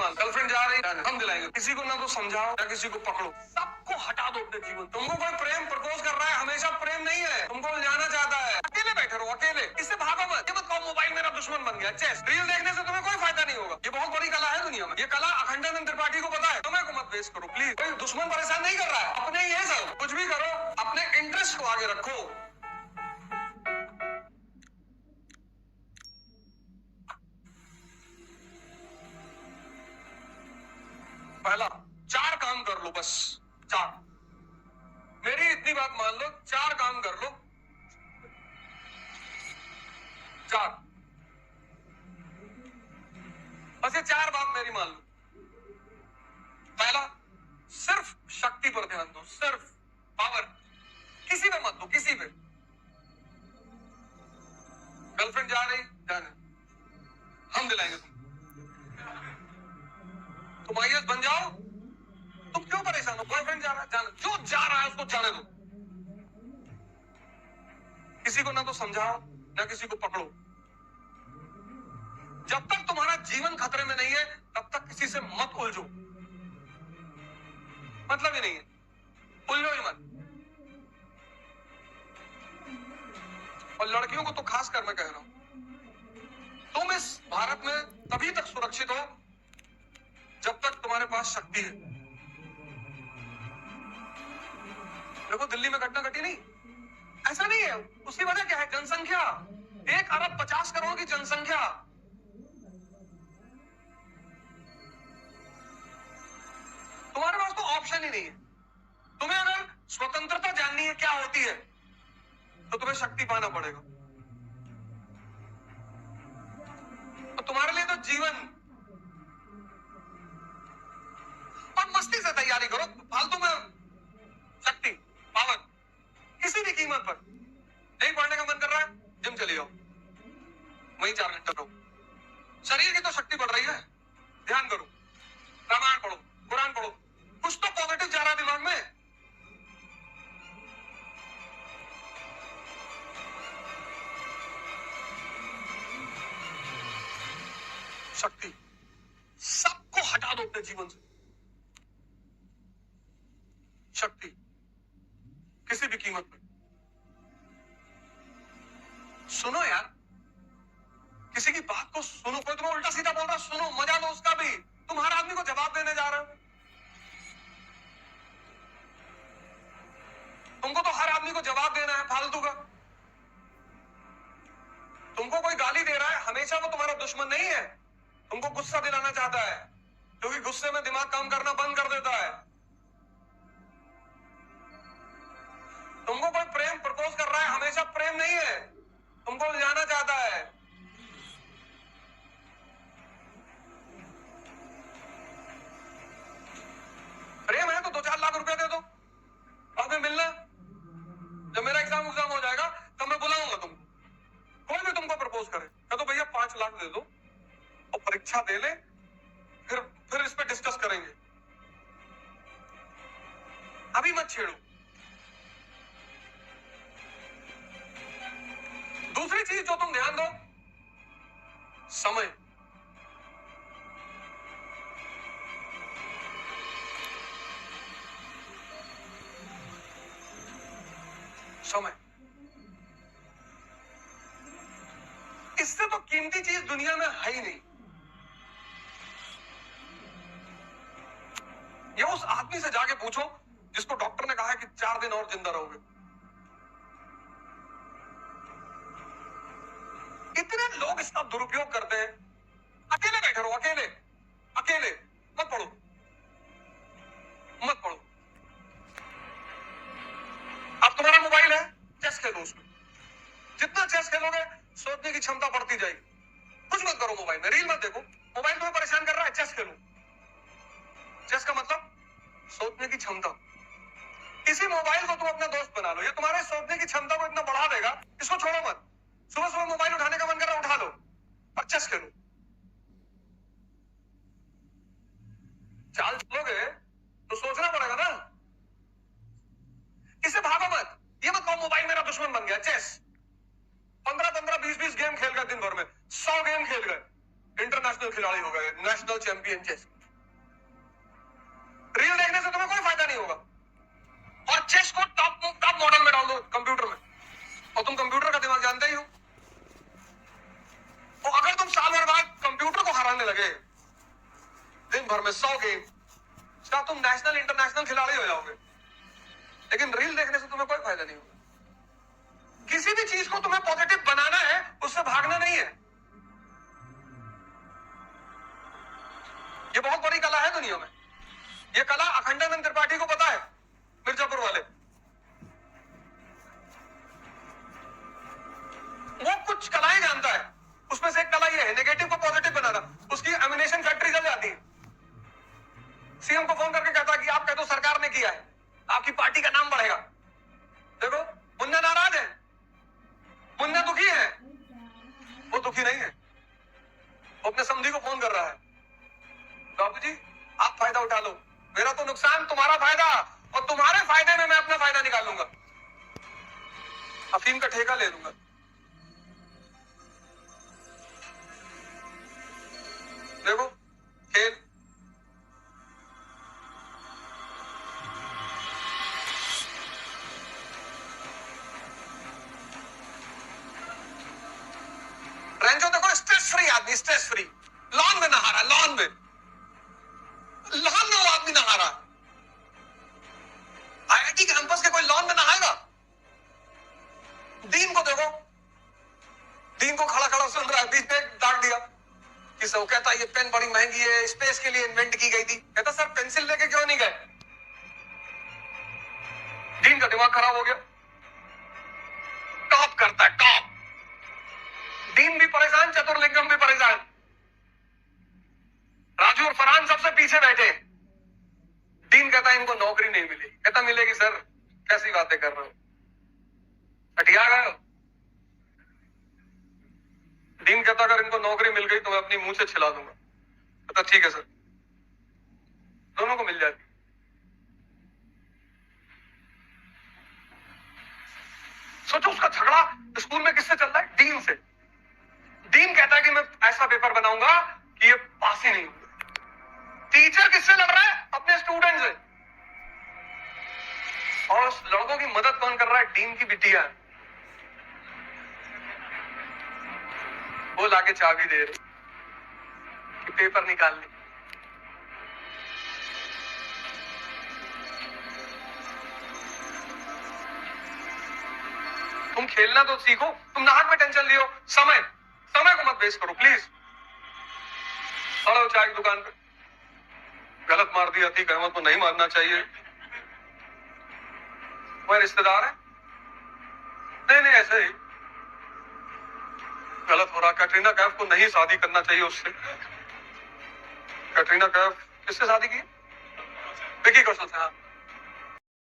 मान, गर्लफ्रेंड जा रही है, हम दिलाएंगे। किसी को ना तो समझाओ ना किसी को पकड़ो, सबको हटा दो अपने जीवन। तुमको कोई प्रेम प्रपोज कर रहा है, हमेशा प्रेम नहीं है, तुमको उलझाना चाहता है। अकेले बैठे रहो, अकेले, इससे भागो मत। ये मत कहो मोबाइल मेरा दुश्मन बन गया। चेस रील देखने से तुम्हें कोई फायदा नहीं होगा। ये बहुत बड़ी कला है दुनिया में। ये कला अखंडानंद त्रिपाठी को पता है। तुम्हें को मत वेस्ट करो प्लीज। कोई दुश्मन परेशान नहीं कर रहा है, अपने ही है सब। कुछ भी करो, अपने इंटरेस्ट को आगे रखो। पहला, 4 काम कर लो, बस 4। मेरी इतनी बात मान लो, 4 काम कर लो, 4। बस ये 4 बात मेरी मान लो। पहला, सिर्फ शक्ति पर ध्यान दो, सिर्फ पावर। किसी पे मत दो, किसी पे। गर्लफ्रेंड जा रही, जाने, हम दिलाएंगे। तुम आईएएस बन जाओ, तुम क्यों परेशान हो? बॉयफ्रेंड जा रहा है, जाने, जो जा रहा है उसको जाने दो। किसी को ना तो समझाओ ना किसी को पकड़ो। जब तक तुम्हारा जीवन खतरे में नहीं है तब तक किसी से मत उलझो। मतलब ही नहीं है, उलझो ही मत। और लड़कियों को तो खास कर मैं कह रहा हूं, तुम इस भारत में तभी तक सुरक्षित हो जब तक तुम्हारे पास शक्ति है। देखो दिल्ली में घटना घटी नहीं, ऐसा नहीं है। उसकी वजह क्या है? जनसंख्या। 1 अरब 50 करोड़ की जनसंख्या। तुम्हारे पास तो ऑप्शन ही नहीं है। तुम्हें अगर स्वतंत्रता जाननी है क्या होती है तो तुम्हें शक्ति पाना पड़ेगा। तो तुम्हारे लिए तो जीवन और मस्ती से तैयारी करो, फालतू में शक्ति पावर किसी भी कीमत पर। नहीं पढ़ने का मन कर रहा है, जिम चले जाओ, वहीं 4 घंटा रहो। शरीर की तो शक्ति बढ़ रही है, ध्यान करो, रामायण पढ़ो, कुरान पढ़ो, कुछ तो पॉजिटिव जा रहा है दिमाग में। शक्ति सबको हटा दो अपने जीवन से। शक्ति किसी भी कीमत पे। सुनो यार, किसी की बात को सुनो। कोई तुम्हें उल्टा सीधा बोल रहा, सुनो, मजा लो उसका भी। तुम हर आदमी को जवाब देने जा रहे हो। तुमको तो हर आदमी को जवाब देना है फालतू का। तुमको कोई गाली दे रहा है, हमेशा वो तुम्हारा दुश्मन नहीं है, तुमको गुस्सा दिलाना चाहता है, क्योंकि गुस्से में दिमाग काम करना बंद कर देता है। तुमको कोई प्रेम प्रपोज कर रहा है, हमेशा प्रेम नहीं है, तुमको उलझाना चाहता है। प्रेम है तो 2-4 लाख रुपया दे दो, बाद में मिलना। जब मेरा एग्जाम हो जाएगा तब मैं बुलाऊंगा तुमको। कोई भी तुमको प्रपोज करे, कह दो भैया 5 लाख दे दो और परीक्षा दे ले, फिर इस पे डिस्कस करेंगे। अभी मत छेड़ो। दूसरी चीज जो तुम ध्यान दो, समय। समय, इससे तो कीमती चीज दुनिया में है ही नहीं। ये उस आदमी से जाके पूछो जिसको डॉक्टर ने कहा है कि 4 दिन और जिंदा रहोगे। इतने लोग इसका दुरुपयोग करते हैं। अकेले बैठे रहो, अकेले, अकेले, मत पढ़ो, मत पढ़ो। अब तुम्हारा मोबाइल है, चेस खेलो उसमें। जितना चेस खेलोगे सोचने की क्षमता बढ़ती जाएगी। कुछ मत करो मोबाइल में, रील मत देखो। मोबाइल तुम्हें परेशान कर रहा है, चेस खेलो। चेस का मतलब सोचने की क्षमता। इसी मोबाइल को तुम अपना दोस्त बना लो, ये तुम्हारे सोचने की क्षमता को इतना बढ़ा देगा। इसको छोड़ो मत। सुबह सुबह मोबाइल उठाने का मन कर रहा है, उठा लो और चेस खेलो। चाल चलोगे तो सोचना पड़ेगा ना। इससे भागो मत। ये मत कहो मोबाइल मेरा दुश्मन बन गया। चेस 15-15, 20-20 गेम खेल गए दिन भर में, 100 गेम खेल गए, इंटरनेशनल खिलाड़ी हो गए, नेशनल चैंपियन चेस। रील देखने से तुम्हें कोई फायदा नहीं होगा। और चेस को टॉप मॉडल में डाल दो कंप्यूटर में, और तुम कंप्यूटर का दिमाग जानते ही हो। तो अगर तुम साल भर बाद कंप्यूटर को हराने लगे दिन भर में 100 गेम, क्या तुम नेशनल इंटरनेशनल खिलाड़ी हो जाओगे। लेकिन रील देखने से तुम्हें कोई फायदा नहीं होगा। किसी भी चीज को तुम्हें पॉजिटिव बनाना है, उससे भागना नहीं है। ये बहुत बड़ी कला है दुनिया में। ये कला अखंडानंद त्रिपाठी को पता है, मिर्जापुर वाले। वो कुछ कलाएं जानता है, उसमें से एक कला ये है नेगेटिव को पॉजिटिव बनाना। उसकी एमिनेशन फैक्ट्री जल जाती है। सीएम को फोन करके कहता है कि आप कह दो सरकार ने किया है, आपकी पार्टी का नाम बढ़ेगा। देखो मुन्ना नाराज है, मुन्ना दुखी है। वो दुखी नहीं है, वो अपने समधी को फोन कर रहा है, बाबू जी आप फायदा उठा लो, मेरा तो नुकसान तुम्हारा फायदा, और तुम्हारे फायदे में मैं अपना फायदा निकालूंगा, अफीम का ठेका ले लूंगा। देखो खेल। रेंजो देखो स्ट्रेस फ्री आदमी, स्ट्रेस फ्री, लॉन में नहा रहा, लॉन में वो आदमी नहा रहा। आईआईटी कैंपस के कोई लॉन में नहाएगा। दीन को देखो, दीन को खड़ा खड़ा सुन रहा है, बीच में डांट दिया कि सब कहता ये पेन बड़ी महंगी है, स्पेस के लिए इन्वेंट की गई थी। कहता सर पेंसिल लेके क्यों नहीं गए। दीन का दिमाग खराब हो गया, टॉप करता है टॉप। दीन भी परेशान, चतुर्लिंगम भी परेशान, राजू और फरहान सबसे पीछे बैठे। दीन कहता इनको नौकरी नहीं मिली। कहता मिलेगी सर, कैसी बातें कर रहे हो, हटिया गए हो। दीन कहता अगर इनको नौकरी मिल गई तो मैं अपनी मुंह से छिला दूंगा। कहता ठीक है सर, दोनों को मिल जाती। सोचो उसका झगड़ा स्कूल में किससे चल रहा है, डीन से। डीन कहता है कि मैं ऐसा पेपर बनाऊंगा कि ये पास ही नहीं होगा। टीचर किससे लड़ रहा है, अपने स्टूडेंट से। और उस लड़कों की मदद कौन कर रहा है, डीन की बिटिया। वो लाके चाबी दे रही कि पेपर निकाल ले। तुम खेलना तो सीखो, तुम नाहक में टेंशन लियो। समय को मत वेस्ट करो प्लीज। खड़े हो चाय की दुकान पे, गलत मार दिया थी, अहमद को नहीं मारना चाहिए। वह रिश्तेदार है, नहीं ऐसे ही गलत हो रहा। कैटरीना कैफ को नहीं शादी करना चाहिए उससे। कैटरीना कैफ किससे शादी की, विकी कौशल से। हाँ